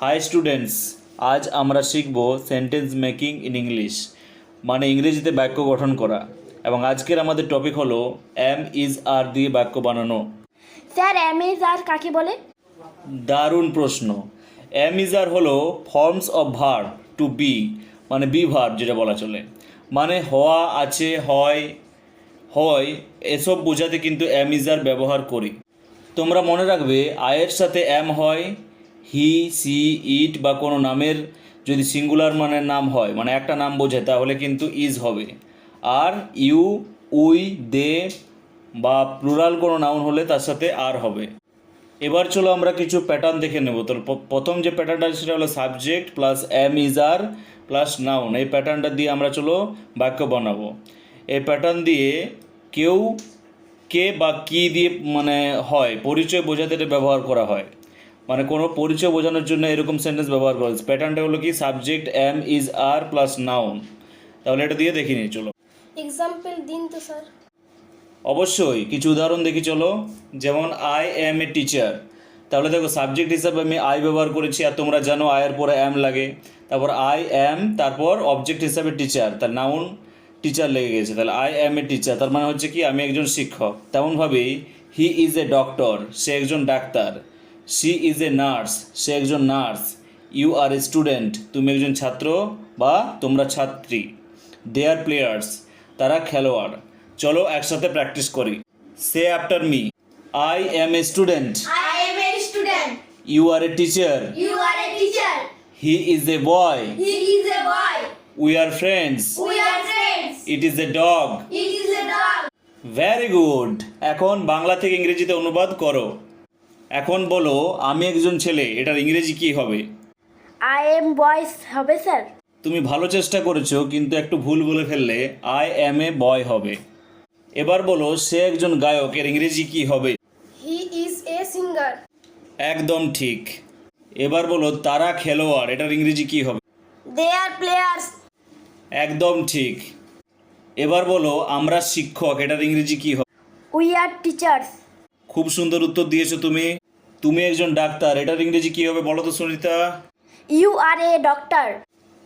High students, আজ আমরা শিখব সেন্টেন্স মেকিং ইন ইংলিশ, মানে ইংরেজিতে বাক্য গঠন করা। এবং আজকের আমাদের টপিক হলো এম ইজ আর দিয়ে বাক্য বানানো। স্যার এম ইজ আর কাকে বলে? দারুণ প্রশ্ন। এম ইজ আর হলো forms of verb to be, মানে বি ভার্ব যেটা বলা চলে, মানে হওয়া, আছে, হয়, হয় এসব বোঝাতে কিন্তু এম ইজ আর ব্যবহার করি। তোমরা মনে রাখবে আয়ের সাথে এম হয়, হি, সি, ইট বা কোনো নামের যদি সিঙ্গুলার মানের নাম হয়, মানে একটা নাম বোঝায়, তাহলে কিন্তু ইজ হবে। আর ইউ, উই, দে বা প্লুরাল কোনো নাউন হলে তার সাথে আর হবে। এবার চলো আমরা কিছু প্যাটার্ন দেখে নেব। তো প্রথম যে প্যাটার্নটা সেটা হলো subject plus am is are plus noun. এই প্যাটার্নটা দিয়ে আমরা চলো বাক্য বানাবো। এই প্যাটার্ন দিয়ে কেউ, কে বা কি দিয়ে মানে হয় পরিচয় বোঝাতে এটা ব্যবহার করা হয়, মানে কোনো পরিচয় বোঝানোর জন্য এরকম সেন্টেন্স ব্যবহার করা হয়েছে। প্যাটার্নটা হলো কি subject am is are plus noun. তাহলে এটা দিয়ে দেখি নিই চলো। এক্সাম্পল দিন তো স্যার। অবশ্যই কিছু উদাহরণ দেখি চলো। যেমন আই এম এ টিচার, তাহলে দেখো সাবজেক্ট হিসাবে আমি আই ব্যবহার করেছি, আর তোমরা জানো আয়ের পরে এম লাগে। তারপর আই এম, তারপর অবজেক্ট হিসাবে টিচার, তার নাউন টিচার লেগে গেছে, তাহলে আই এম এ টিচার, তার মানে হচ্ছে কি আমি একজন শিক্ষক। তেমনভাবেই হি ইজ এ ডক্টর, সে একজন ডাক্তার। শি ইজ এ নার্স, সে একজন নার্স। ইউ আর এ স্টুডেন্ট, তুমি একজন ছাত্র বা তোমরা ছাত্রী। দে আর প্লেয়ার্স, তারা খেলোয়াড়। চলো একসাথে প্র্যাকটিস করি। Say after me, I am a student, I am a student. You are a teacher, You are a teacher. He is a boy, He is a boy. We are friends, We are friends. It is a dog. It is a dog. Very good. এখন বাংলা থেকে ইংরেজিতে অনুবাদ করো। এখন বলো আমি একজন ছেলে, এটার ইংরেজি কি হবে? I am boys হবে স্যার। তুমি ভালো চেষ্টা করেছো, কিন্তু একটু ভুল বলে ফেললে আই এম এ বয় হবে। এবার বলো সে একজন গায়ক, এর ইংরেজি কি হবে? He is a singer. একদম ঠিক। এবার বলো তারা খেলোয়াড়, এটার ইংরেজি কি হবে? They are players. একদম ঠিক। এবার বলো আমরা শিক্ষক, এটার ইংরেজি কি হবে? We are teachers. খুব সুন্দর উত্তর দিয়েছো তুমি। তুমি একজন ডাক্তার, এটার ইংরেজি কি হবে বলো তো Sunita? You are a doctor.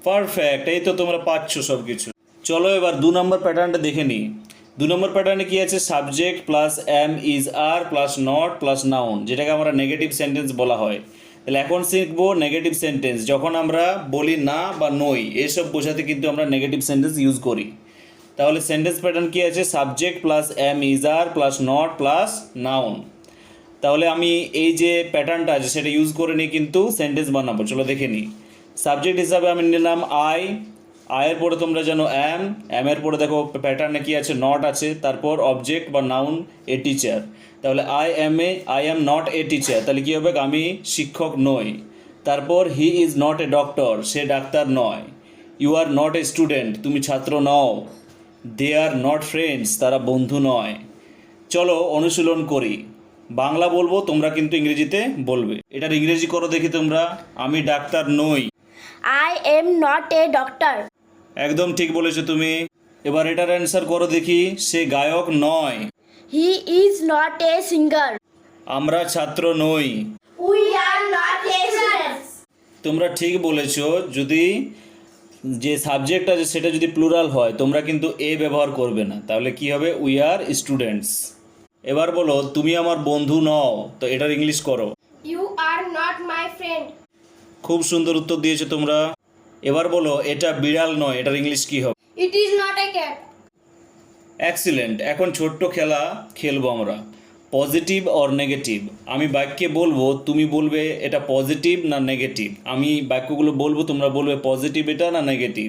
Perfect, এই তো তোমরা পাচ্ছ সব কিছু। চলো এবার 2 নম্বর প্যাটার্নটা দেখে নিই। 2 নম্বর প্যাটার্নে কি আছে? Subject plus am is are plus not plus noun, যেটাকে আমরা নেগেটিভ সেন্টেন্স বলা হয়। তাহলে এখন শিখবো নেগেটিভ সেন্টেন্স। যখন আমরা বলি না বা নই, এসব বোঝাতে কিন্তু আমরা নেগেটিভ সেন্টেন্স ইউজ করি। তাহলে সেন্টেন্স প্যাটার্ন কি আছে? Subject plus am is are plus not plus noun. তাহলে আমি এই যে প্যাটার্নটা আছে সেটা ইউজ করে নিয়ে কিন্তু সেন্টেন্স বানাবো। চলো দেখে নিই। সাবজেক্ট হিসাবে আমি নিলাম আই, আয়ের পরে তোমরা জানো এম, এর পরে দেখো প্যাটার্নে কি আছে? নট আছে, তারপর অবজেক্ট বা নাউন এ টিচার। তাহলে I am not a teacher, তাহলে কী হবে? আমি শিক্ষক নই। তারপর he is not a doctor, সে ডাক্তার নয়। You are not a student, তুমি ছাত্র নও। দে আর নট ফ্রেন্ডস, তারা বন্ধু নয়। চলো অনুশীলন করি। বাংলা বলবো, তোমরা কিন্তু ইংরেজিতে বলবে। এটার ইংরেজি করো দেখি তোমরা। আমি ডাক্তার নই। I am not a doctor. একদম ঠিক বলেছো তুমি। এবার এটার অ্যান্সার করো দেখি। সে গায়ক নয়। He is not a singer. আমরা ছাত্র নই। We are not a students. তোমরা ঠিক বলেছো। যদি যে সাবজেক্ট আছে সেটা যদি প্লুরাল হয়, তোমরা কিন্তু এ ব্যবহার করবে না, তাহলে কি হবে? We are students. এবার বলো তুমি আমার বন্ধু নও, তো এটার ইংলিশ করো। You are not my friend. খুব সুন্দর উত্তর দিয়েছো তোমরা। এবার বলো এটা বিড়াল নয়, এটার ইংলিশ কি হবে? It is not a cat. Excellent. এখন ছোট্ট খেলা খেলবো আমরা, পজিটিভ অর নেগেটিভ। আমি বাক্যে বলবো, তুমি বলবে এটা পজিটিভ না নেগেটিভ। আমি বাক্যগুলো বলবো, তোমরা বলবে পজিটিভ এটা না নেগেটিভ।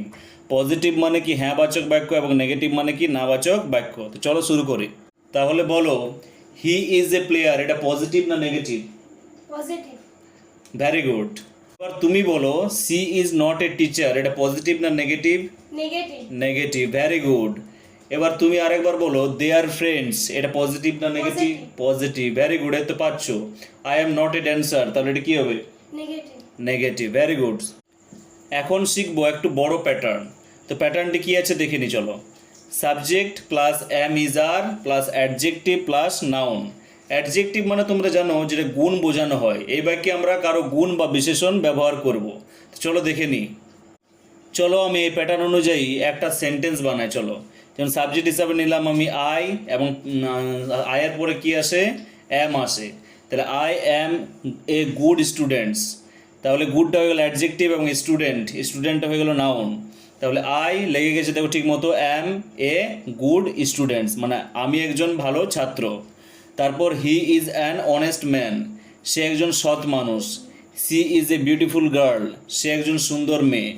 পজিটিভ মানে কি হ্যাঁ বাচক বাক্য, এবং নেগেটিভ মানে কি না বাচক বাক্য। তো চলো শুরু করি। তাহলে বলো হি ইজ এ প্লেয়ার, এটা পজিটিভ না নেগেটিভ? Positive. Very good. এবার তুমি বলো she is not a teacher, এটা পজিটিভ না negative? Negative. Negative. Very good. এবার তুমি আরেকবার বলো দে আর ফ্রেন্ডস, এটা পজিটিভ না নেগেটিভ? পজিটিভ। ভেরি গুড, এর তো পাচ্ছ। I am not a dancer, তাহলে এটা কি হবে? Negative. নেগেটিভ। Very good. এখন শিখবো একটু বড় প্যাটার্ন। তো প্যাটার্নটি কি আছে দেখে নি চলো। Subject plus am is are plus adjective plus noun, adjective মানে তোমরা জানো যেটা গুণ বোঝানো হয়, এই বাক্যে আমরা কারো গুণ বা বিশেষণ ব্যবহার করব। তো চলো দেখে নিই। চলো আমি এই প্যাটার্ন অনুযায়ী একটা সেন্টেন্স বানাই। চলো, যেমন সাবজেক্ট হিসাবে নিলাম আমি আই, এবং আয়ের পরে কি আসে, অ্যাম আসে। তাহলে I am a good students, তাহলে গুডটা হয়ে গেল অ্যাডজেক্টিভ এবং স্টুডেন্টটা হয়ে গেল নাউন। তাহলে আই লেগে গেছে দেখো ঠিক মতো, অ্যাম এ গুড স্টুডেন্টস মানে আমি একজন ভালো ছাত্র। তারপর he is an honest man, সে একজন সৎ মানুষ। She is a beautiful girl, সে একজন সুন্দর মেয়ে।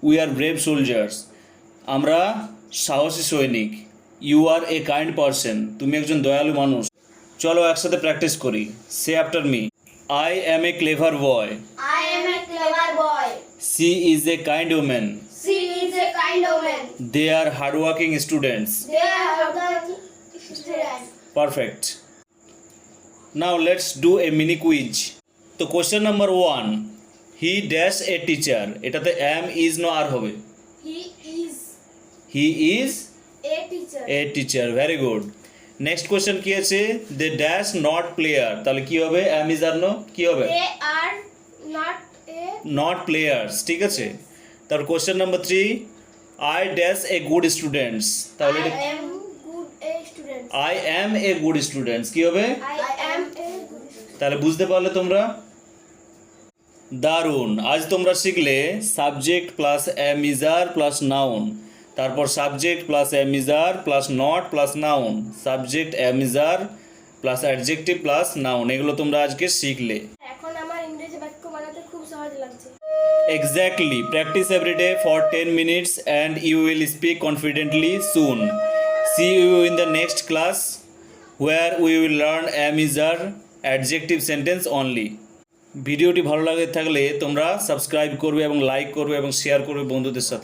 উই আর ব্রেভ সোলজার্স, আমরা সাহসী সৈনিক। You are a kind person, তুমি একজন দয়ালু মানুষ। চলো একসাথে প্র্যাকটিস করি। Say after me, I am a clever boy. I am a clever boy. She is a kind woman. She is a kind woman. They are hardworking students. They are hardworking students. Perfect. Now let's do a mini quiz. তো question number 1, he dash a teacher, এটাতে am is no are হবে। He is he is a teacher. A teacher, very good. Next question কি আছে, they dash not player, তাহলে কি হবে, am is R no কি হবে, They are not a. Not players, ঠিক আছে। তারপর question number 3, I dash a good students, তাহলে I am good a student. I am a good students কি হবে, I am a good student. তাহলে বুঝতে পারলে তোমরা, দারুণ। আজ তোমরা শিখলে subject plus am is are plus noun, তারপর subject plus am is are plus not plus noun, subject am is are plus adjective plus noun, এগুলো তোমরা আজকে শিখলে। এখন আমার ইংরেজি বাক্য বানাতে খুব সহজ লাগছে। Exactly. Practice every day for 10 minutes and you will speak confidently soon. See you in the next class where we will learn am is are adjective sentence only. ভিডিওটি ভালো লাগে থাকলে তোমরা সাবস্ক্রাইব করবে এবং লাইক করবে এবং শেয়ার করবে বন্ধুদের সাথে।